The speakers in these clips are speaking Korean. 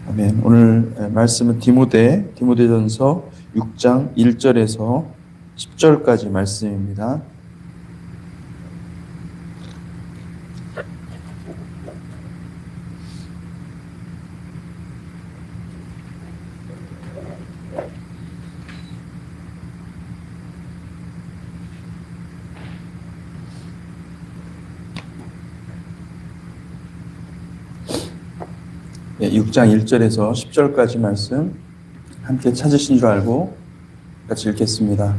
아멘. 오늘 말씀은 디모데전서 6장 1절에서 10절까지 말씀입니다. 네, 6장 1절에서 10절까지 말씀 함께 찾으신 줄 알고 같이 읽겠습니다.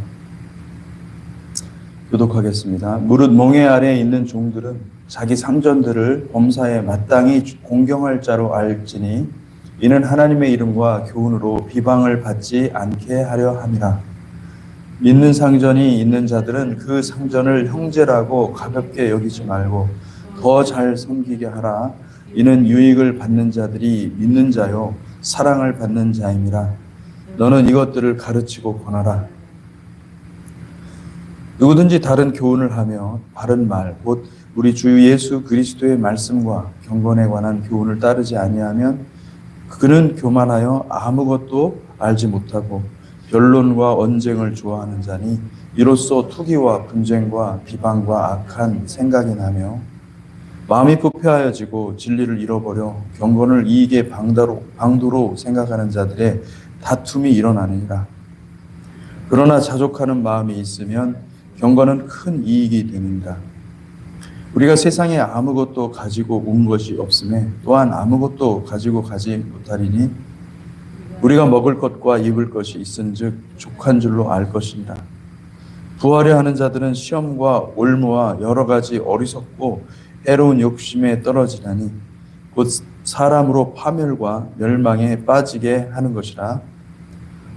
교독하겠습니다. 무릇 멍에 아래에 있는 종들은 자기 상전들을 범사에 마땅히 공경할 자로 알지니 이는 하나님의 이름과 교훈으로 비방을 받지 않게 하려 함이라. 믿는 상전이 있는 자들은 그 상전을 형제라고 가볍게 여기지 말고 더 잘 섬기게 하라. 이는 유익을 받는 자들이 믿는 자요 사랑을 받는 자임이라. 너는 이것들을 가르치고 권하라. 누구든지 다른 교훈을 하며 바른 말 곧 우리 주 예수 그리스도의 말씀과 경건에 관한 교훈을 따르지 아니하면 그는 교만하여 아무것도 알지 못하고 변론과 언쟁을 좋아하는 자니 이로써 투기와 분쟁과 비방과 악한 생각이 나며 마음이 부패하여지고 진리를 잃어버려 경건을 이익의 방도로 생각하는 자들의 다툼이 일어나느니라. 그러나 자족하는 마음이 있으면 경건은 큰 이익이 되느니라. 우리가 세상에 아무것도 가지고 온 것이 없음에 또한 아무것도 가지고 가지 못하리니 우리가 먹을 것과 입을 것이 있은즉 족한 줄로 알 것이니라. 부하려 하는 자들은 시험과 올무와 여러 가지 어리석고 해로운 욕심에 떨어지나니 곧 사람으로 파멸과 멸망에 빠지게 하는 것이라.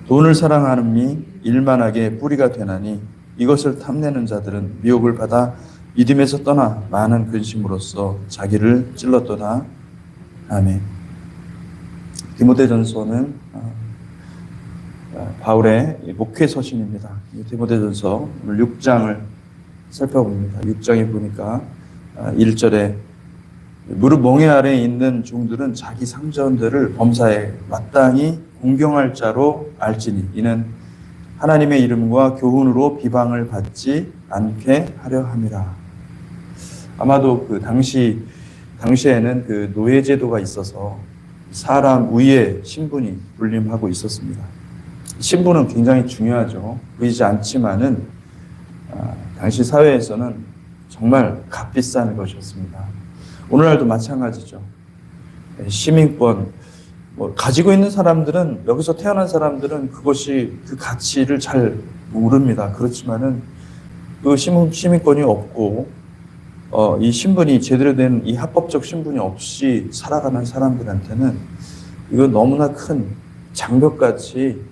돈을 사랑하느니 일만하게 뿌리가 되나니 이것을 탐내는 자들은 미혹을 받아 믿음에서 떠나 많은 근심으로써 자기를 찔렀도다. 아멘. 디모데전서는 바울의 목회 서신입니다. 디모데전서 오늘 6장을 살펴봅니다. 6장에 보니까 1절에 무릎 멍에 아래에 있는 종들은 자기 상전들을 범사에 마땅히 공경할 자로 알지니 이는 하나님의 이름과 교훈으로 비방을 받지 않게 하려 함이라. 아마도 그 당시에는 그 노예 제도가 있어서 사람 위에 신분이 군림하고 있었습니다. 신분은 굉장히 중요하죠. 보이지 않지만은 당시 사회에서는 정말 값비싼 것이었습니다. 오늘날도 마찬가지죠. 시민권 가지고 있는 사람들은 여기서 태어난 사람들은 그것이 그 가치를 잘 모릅니다. 그렇지만은 그 시민권이 없고 이 신분이 제대로 된 이 합법적 신분이 없이 살아가는 사람들한테는 이건 너무나 큰 장벽같이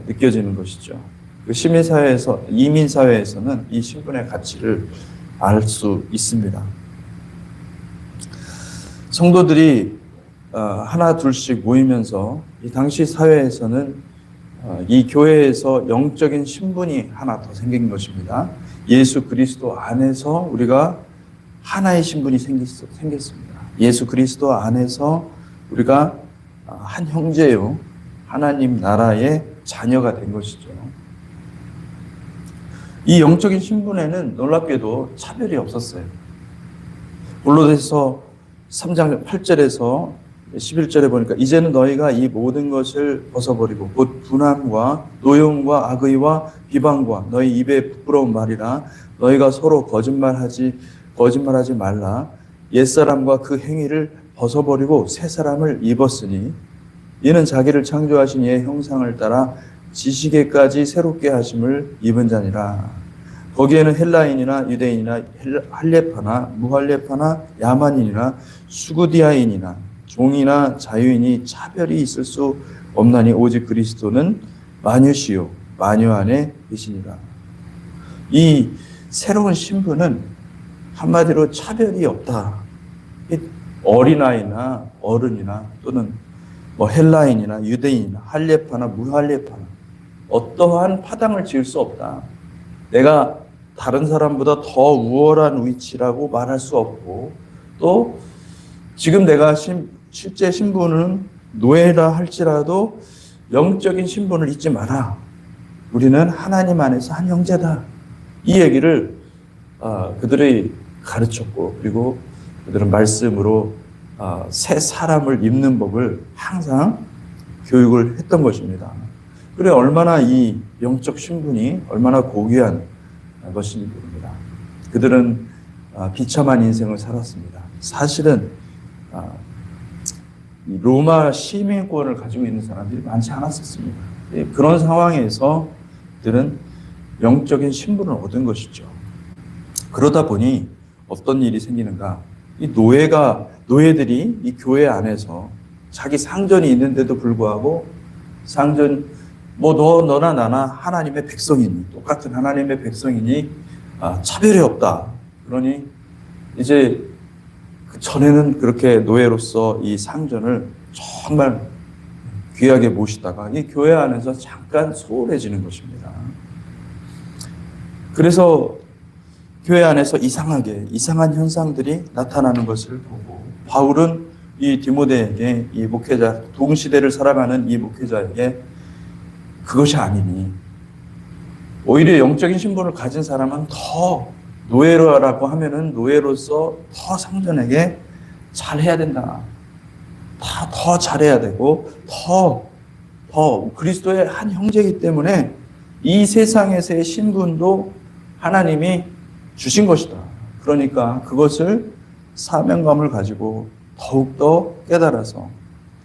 느껴지는 것이죠. 그 시민사회에서 이민사회에서는 이 신분의 가치를 알 수 있습니다. 성도들이 하나 둘씩 모이면서 이 당시 사회에서는 이 교회에서 영적인 신분이 하나 더 생긴 것입니다. 예수 그리스도 안에서 우리가 하나의 신분이 생겼습니다. 예수 그리스도 안에서 우리가 한 형제요 하나님 나라의 자녀가 된 것이죠. 이 영적인 신분에는 놀랍게도 차별이 없었어요. 골로새서 3장 8절에서 11절에 보니까 이제는 너희가 이 모든 것을 벗어버리고 곧 분함과 노여움과 악의와 비방과 너희 입에 부끄러운 말이라. 너희가 서로 거짓말하지 말라. 옛사람과 그 행위를 벗어버리고 새 사람을 입었으니 이는 자기를 창조하신 이의 형상을 따라 지식에까지 새롭게 하심을 입은 자니라. 거기에는 헬라인이나 유대인이나 할례파나 무할례파나 야만인이나 수구디아인이나 종이나 자유인이 차별이 있을 수 없나니 오직 그리스도는 만유시요 만유 안에 계시니라. 이 새로운 신분은 한마디로 차별이 없다. 어린아이나 어른이나 또는 헬라인이나 유대인이나 할례파나 무할례파나 어떠한 파당을 지을 수 없다. 내가 다른 사람보다 더 우월한 위치라고 말할 수 없고 또 지금 내가 실제 신분은 노예라 할지라도 영적인 신분을 잊지 마라. 우리는 하나님 안에서 한 형제다. 이 얘기를 그들이 가르쳤고, 그리고 그들은 말씀으로 새 사람을 입는 법을 항상 교육을 했던 것입니다. 그래 얼마나 이 영적 신분이 얼마나 고귀한 것인지 모릅니다. 그들은 비참한 인생을 살았습니다. 사실은 로마 시민권을 가지고 있는 사람들이 많지 않았었습니다. 그런 상황에서 그들은 영적인 신분을 얻은 것이죠. 그러다 보니 어떤 일이 생기는가? 이 노예들이 이 교회 안에서 자기 상전이 있는데도 불구하고 상전, 너나 나나 하나님의 백성이니, 똑같은 하나님의 백성이니 차별이 없다. 그러니 이제 전에는 그렇게 노예로서 이 상전을 정말 귀하게 모시다가 이 교회 안에서 잠깐 소홀해지는 것입니다. 그래서 교회 안에서 이상한 현상들이 나타나는 것을 보고 바울은 이 디모데에게, 이 목회자, 동시대를 살아가는 이 목회자에게 그것이 아니니 오히려 영적인 신분을 가진 사람은 더 노예라고 하면은 노예로서 더 상전에게 잘해야 된다. 더 잘해야 되고 더 그리스도의 한 형제이기 때문에 이 세상에서의 신분도 하나님이 주신 것이다. 그러니까 그것을 사명감을 가지고 더욱더 깨달아서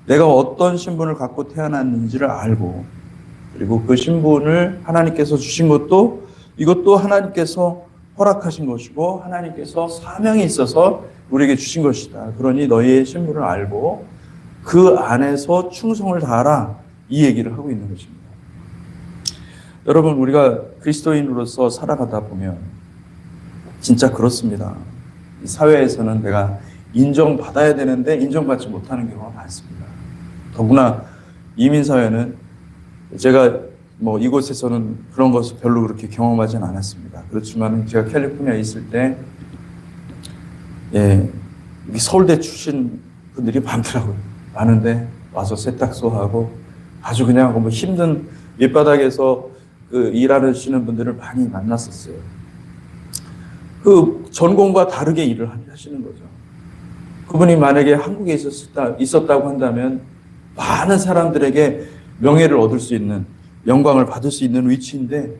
내가 어떤 신분을 갖고 태어났는지를 알고, 그리고 그 신분을 하나님께서 주신 것도 이것도 하나님께서 허락하신 것이고 하나님께서 사명이 있어서 우리에게 주신 것이다. 그러니 너희의 신분을 알고 그 안에서 충성을 다하라. 이 얘기를 하고 있는 것입니다. 여러분, 우리가 그리스도인으로서 살아가다 보면 진짜 그렇습니다. 이 사회에서는 내가 인정받아야 되는데 인정받지 못하는 경우가 많습니다. 더구나 이민사회는 제가 이곳에서는 그런 것을 별로 그렇게 경험하지는 않았습니다. 그렇지만 제가 캘리포니아에 있을 때 서울대 출신 분들이 많더라고요. 많은데 와서 세탁소하고 아주 그냥 힘든 밑바닥에서 일하시는 분들을 많이 만났었어요. 그 전공과 다르게 일을 하시는 거죠. 그분이 만약에 한국에 있었다고 한다면 많은 사람들에게 명예를 얻을 수 있는, 영광을 받을 수 있는 위치인데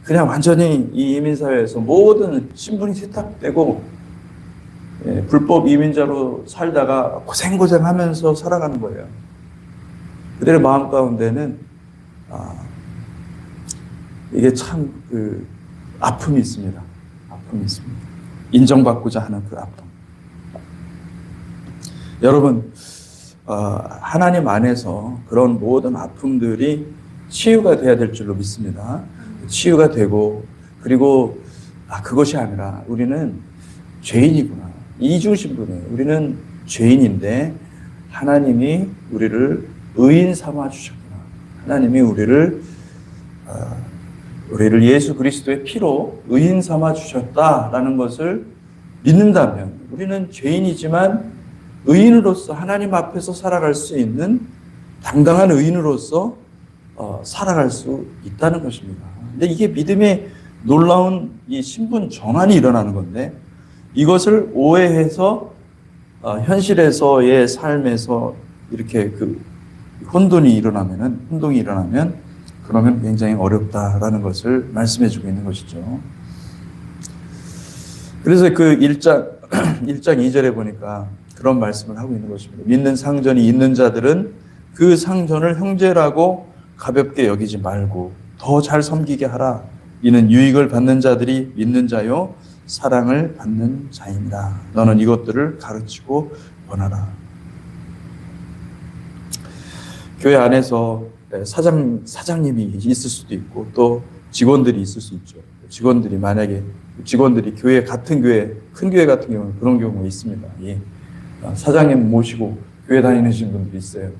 그냥 완전히 이 이민사회에서 모든 신분이 세탁되고 불법 이민자로 살다가 고생하면서 살아가는 거예요. 그들의 마음 가운데는 이게 참 아픔이 있습니다. 아픔이 있습니다. 인정받고자 하는 그 아픔. 여러분, 하나님 안에서 그런 모든 아픔들이 치유가 돼야 될 줄로 믿습니다. 치유가 되고, 그리고 그것이 아니라 우리는 죄인이구나. 이중신분이에요. 우리는 죄인인데 하나님이 우리를 의인 삼아 주셨구나. 하나님이 우리를 예수 그리스도의 피로 의인 삼아 주셨다라는 것을 믿는다면 우리는 죄인이지만 의인으로서 하나님 앞에서 살아갈 수 있는 당당한 의인으로서 살아갈 수 있다는 것입니다. 근데 이게 믿음의 놀라운 이 신분 전환이 일어나는 건데 이것을 오해해서 현실에서의 삶에서 이렇게 혼동이 일어나면 그러면 굉장히 어렵다라는 것을 말씀해 주고 있는 것이죠. 그래서 1장 2절에 보니까 그런 말씀을 하고 있는 것입니다. 믿는 상전이 있는 자들은 그 상전을 형제라고 가볍게 여기지 말고 더 잘 섬기게 하라. 이는 유익을 받는 자들이 믿는 자요 사랑을 받는 자입니다. 너는 이것들을 가르치고 권하라. 교회 안에서 사장님이 있을 수도 있고 또 직원들이 있을 수 있죠. 만약에 교회 같은 교회, 큰 교회 같은 경우는 그런 경우가 있습니다. 사장님 모시고 교회 다니시는 분들이 있어요.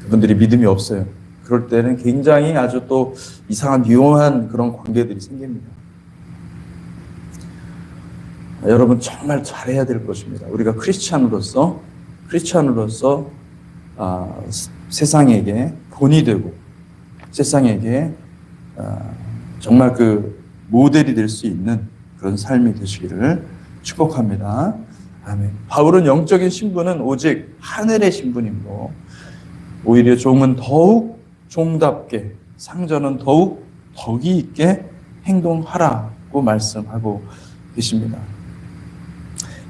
그분들이 믿음이 없어요. 그럴 때는 굉장히 아주 또 이상한 묘한 그런 관계들이 생깁니다. 여러분 정말 잘해야 될 것입니다. 우리가 크리스찬으로서 세상에게 본이 되고 세상에게 정말 그 모델이 될 수 있는 그런 삶이 되시기를 축복합니다. 아멘. 바울은 영적인 신분은 오직 하늘의 신분이므로 오히려 종은 더욱 종답게, 상전은 더욱 덕이 있게 행동하라고 말씀하고 계십니다.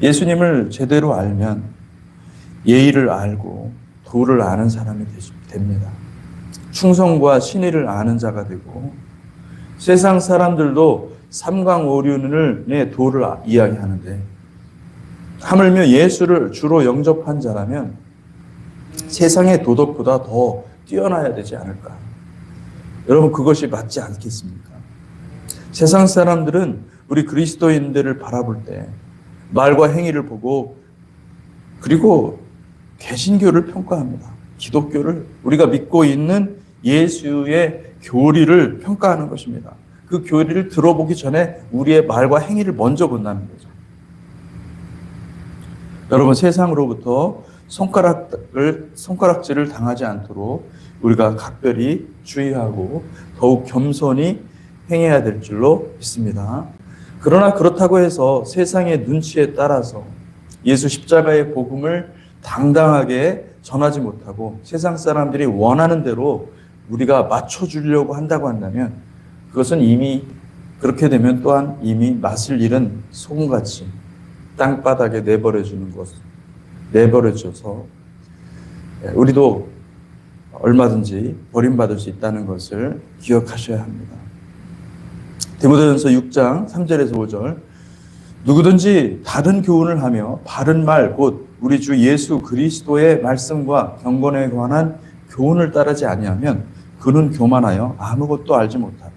예수님을 제대로 알면 예의를 알고 도를 아는 사람이 됩니다. 충성과 신의를 아는 자가 되고 세상 사람들도 삼강오륜의 도를 이야기하는데 하물며 예수를 주로 영접한 자라면 세상의 도덕보다 더 뛰어나야 되지 않을까. 여러분 그것이 맞지 않겠습니까? 세상 사람들은 우리 그리스도인들을 바라볼 때 말과 행위를 보고 그리고 개신교를 평가합니다. 기독교를 우리가 믿고 있는 예수의 교리를 평가하는 것입니다. 그 교리를 들어보기 전에 우리의 말과 행위를 먼저 본다는 거죠. 여러분 세상으로부터 손가락질을 당하지 않도록 우리가 각별히 주의하고 더욱 겸손히 행해야 될 줄로 믿습니다. 그러나 그렇다고 해서 세상의 눈치에 따라서 예수 십자가의 복음을 당당하게 전하지 못하고 세상 사람들이 원하는 대로 우리가 맞춰주려고 한다고 한다면 그것은 이미 그렇게 되면 또한 이미 맛을 잃은 소금같이 땅바닥에 내버려져서 우리도 얼마든지 버림받을 수 있다는 것을 기억하셔야 합니다. 디모데전서 6장 3절에서 5절 누구든지 다른 교훈을 하며 바른 말 곧 우리 주 예수 그리스도의 말씀과 경건에 관한 교훈을 따르지 아니하면 그는 교만하여 아무것도 알지 못하고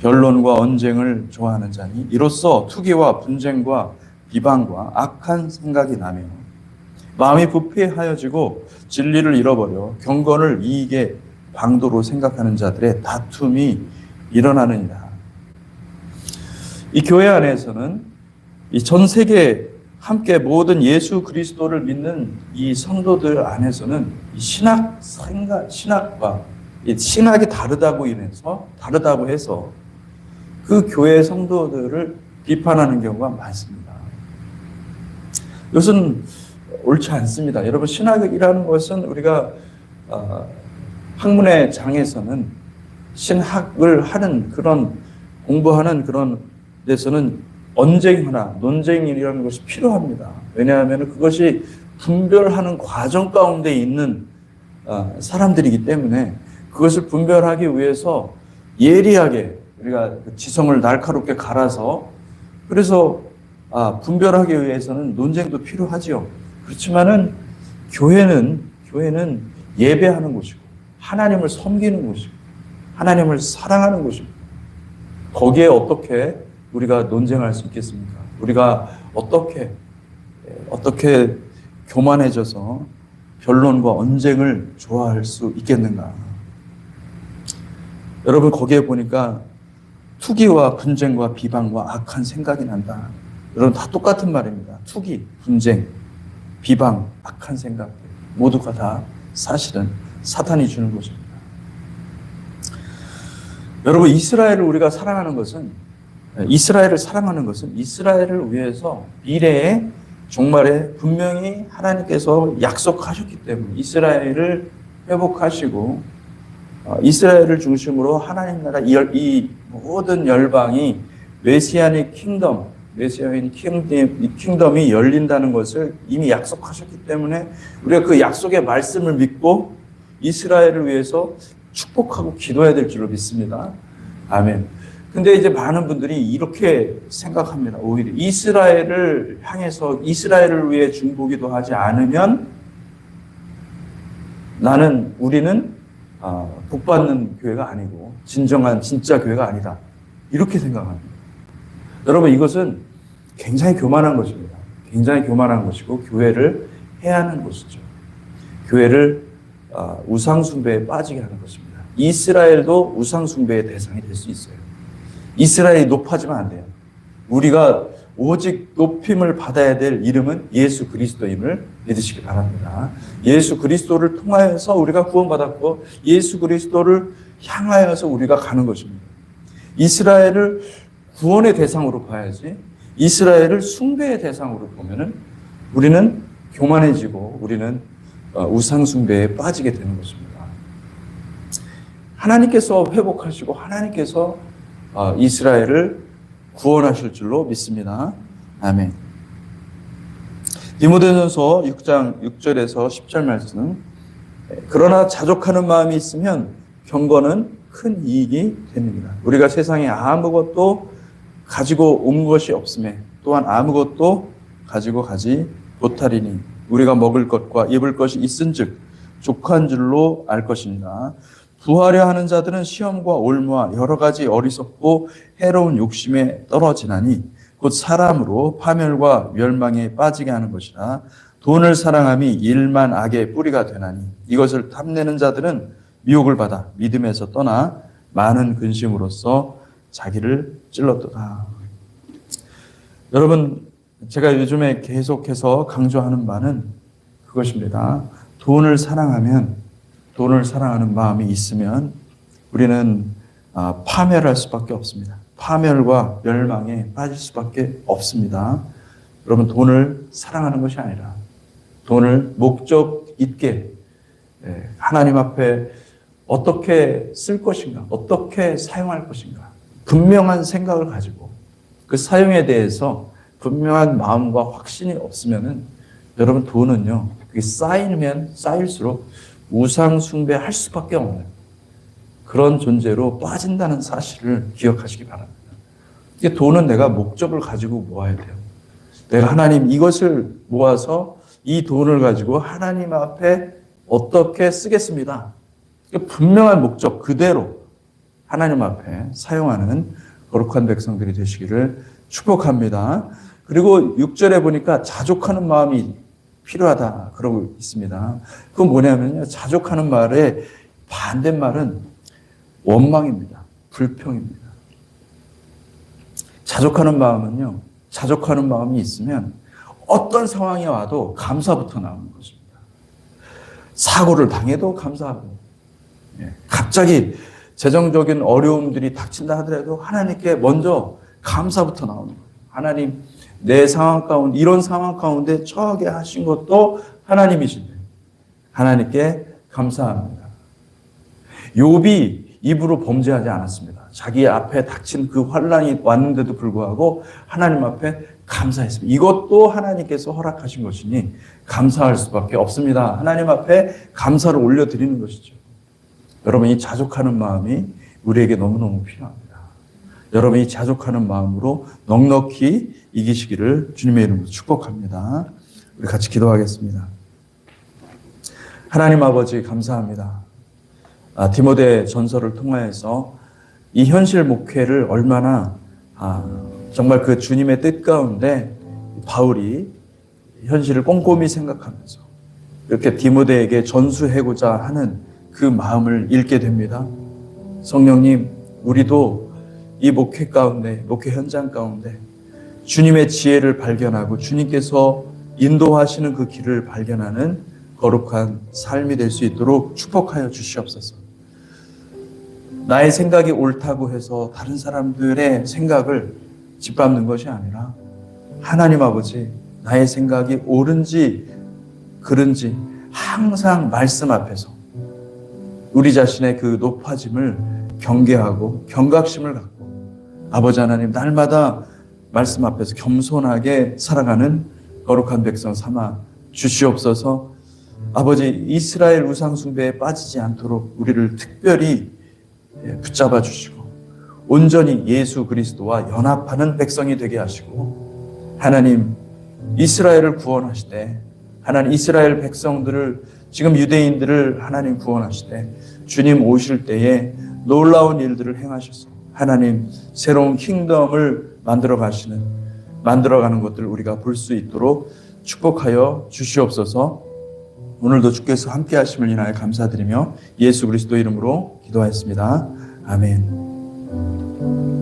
변론과 언쟁을 좋아하는 자니 이로써 투기와 분쟁과 비방과 악한 생각이 나며 마음이 부패하여지고 진리를 잃어버려 경건을 이익의 방도로 생각하는 자들의 다툼이 일어나느니라. 이 교회 안에서는 이 전 세계 함께 모든 예수 그리스도를 믿는 이 성도들 안에서는 이 신학과 이 신학이 다르다고 해서 그 교회 성도들을 비판하는 경우가 많습니다. 이것은 옳지 않습니다. 여러분 신학이라는 것은 우리가 학문의 장에서는 신학을 하는 그런 공부하는 그런 데서는 언쟁이나 논쟁이라는 것이 필요합니다. 왜냐하면 그것이 분별하는 과정 가운데 있는 사람들이기 때문에 그것을 분별하기 위해서 예리하게 우리가 지성을 날카롭게 갈아서 그래서 분별하기 위해서는 논쟁도 필요하지요. 그렇지만은 교회는 예배하는 곳이고 하나님을 섬기는 곳이고 하나님을 사랑하는 곳이고 거기에 어떻게 우리가 논쟁할 수 있겠습니까? 우리가 어떻게 교만해져서 변론과 언쟁을 좋아할 수 있겠는가? 여러분 거기에 보니까 투기와 분쟁과 비방과 악한 생각이 난다. 여러분 다 똑같은 말입니다. 투기, 분쟁, 비방, 악한 생각 모두가 다 사실은 사탄이 주는 것입니다. 여러분 이스라엘을 우리가 사랑하는 것은 이스라엘을 위해서 미래에 종말에 분명히 하나님께서 약속하셨기 때문에 이스라엘을 회복하시고 이스라엘을 중심으로 하나님 나라 이 모든 열방이 메시아닉 킹덤이 열린다는 것을 이미 약속하셨기 때문에 우리가 그 약속의 말씀을 믿고 이스라엘을 위해서 축복하고 기도해야 될 줄로 믿습니다. 아멘. 근데 이제 많은 분들이 이렇게 생각합니다. 오히려 이스라엘을 향해서 이스라엘을 위해 중보기도 하지 않으면 우리는 복받는 교회가 아니고 진짜 교회가 아니다. 이렇게 생각합니다. 여러분 이것은 굉장히 교만한 것입니다. 굉장히 교만한 것이고 교회를 해하는 것이죠. 교회를 우상숭배에 빠지게 하는 것입니다. 이스라엘도 우상숭배의 대상이 될 수 있어요. 이스라엘이 높아지면 안 돼요. 우리가 오직 높임을 받아야 될 이름은 예수 그리스도임을 믿으시기 바랍니다. 예수 그리스도를 통하여서 우리가 구원받았고 예수 그리스도를 향하여서 우리가 가는 것입니다. 이스라엘을 구원의 대상으로 봐야지 이스라엘을 숭배의 대상으로 보면은 우리는 교만해지고 우리는 우상 숭배에 빠지게 되는 것입니다. 하나님께서 회복하시고 하나님께서 이스라엘을 구원하실 줄로 믿습니다. 아멘. 디모데전서 6장 6절에서 10절 말씀. 그러나 자족하는 마음이 있으면 경건은 큰 이익이 됩니다. 우리가 세상에 아무것도 가지고 온 것이 없음에 또한 아무것도 가지고 가지 못하리니 우리가 먹을 것과 입을 것이 있은즉 족한 줄로 알 것입니다. 부하려 하는 자들은 시험과 올무와 여러 가지 어리석고 해로운 욕심에 떨어지나니 곧 사람으로 파멸과 멸망에 빠지게 하는 것이라. 돈을 사랑함이 일만 악의 뿌리가 되나니 이것을 탐내는 자들은 미혹을 받아 믿음에서 떠나 많은 근심으로써 자기를 찔렀도다. 여러분, 제가 요즘에 계속해서 강조하는 바는 그것입니다. 돈을 사랑하는 마음이 있으면 우리는 파멸할 수밖에 없습니다. 파멸과 멸망에 빠질 수밖에 없습니다. 여러분, 돈을 사랑하는 것이 아니라 돈을 목적 있게 하나님 앞에 어떻게 쓸 것인가, 어떻게 사용할 것인가 분명한 생각을 가지고 그 사용에 대해서 분명한 마음과 확신이 없으면은 여러분 돈은요, 그게 쌓이면 쌓일수록 우상 숭배할 수밖에 없는 그런 존재로 빠진다는 사실을 기억하시기 바랍니다. 이게 돈은 내가 목적을 가지고 모아야 돼요. 내가 하나님 이것을 모아서 이 돈을 가지고 하나님 앞에 어떻게 쓰겠습니다. 분명한 목적 그대로 하나님 앞에 사용하는 거룩한 백성들이 되시기를 축복합니다. 그리고 6절에 보니까 자족하는 마음이 필요하다 그러고 있습니다. 그건 뭐냐면요, 자족하는 말의 반대말은 원망입니다. 불평입니다. 자족하는 마음은요, 자족하는 마음이 있으면 어떤 상황이 와도 감사부터 나오는 것입니다. 사고를 당해도 감사하고, 갑자기 재정적인 어려움들이 닥친다 하더라도 하나님께 먼저 감사부터 나오는 거예요. 하나님, 내 상황 가운데, 이런 상황 가운데 처하게 하신 것도 하나님이신데 하나님께 감사합니다. 욥이 입으로 범죄하지 않았습니다. 자기 앞에 닥친 그 환난이 왔는데도 불구하고 하나님 앞에 감사했습니다. 이것도 하나님께서 허락하신 것이니 감사할 수밖에 없습니다. 하나님 앞에 감사를 올려드리는 것이죠. 여러분, 이 자족하는 마음이 우리에게 너무너무 필요합니다. 여러분이 자족하는 마음으로 넉넉히 이기시기를 주님의 이름으로 축복합니다. 우리 같이 기도하겠습니다. 하나님 아버지 감사합니다. 디모데 전서를 통하여서 이 현실 목회를 얼마나 정말 그 주님의 뜻 가운데 바울이 현실을 꼼꼼히 생각하면서 이렇게 디모데에게 전수하고자 하는 그 마음을 읽게 됩니다. 성령님, 우리도 이 목회 가운데, 목회 현장 가운데 주님의 지혜를 발견하고 주님께서 인도하시는 그 길을 발견하는 거룩한 삶이 될 수 있도록 축복하여 주시옵소서. 나의 생각이 옳다고 해서 다른 사람들의 생각을 짓밟는 것이 아니라 하나님 아버지, 나의 생각이 옳은지 그른지 항상 말씀 앞에서 우리 자신의 그 높아짐을 경계하고 경각심을 갖고 아버지 하나님, 날마다 말씀 앞에서 겸손하게 살아가는 거룩한 백성 삼아 주시옵소서. 아버지, 이스라엘 우상 숭배에 빠지지 않도록 우리를 특별히 붙잡아 주시고 온전히 예수 그리스도와 연합하는 백성이 되게 하시고, 하나님 이스라엘을 구원하시되, 하나님 이스라엘 백성들을, 지금 유대인들을 하나님 구원하시되 주님 오실 때에 놀라운 일들을 행하셔서 하나님 새로운 킹덤을 만들어가는 것들을 우리가 볼 수 있도록 축복하여 주시옵소서. 오늘도 주께서 함께 하심을 인하여 감사드리며 예수 그리스도 이름으로 기도하였습니다. 아멘.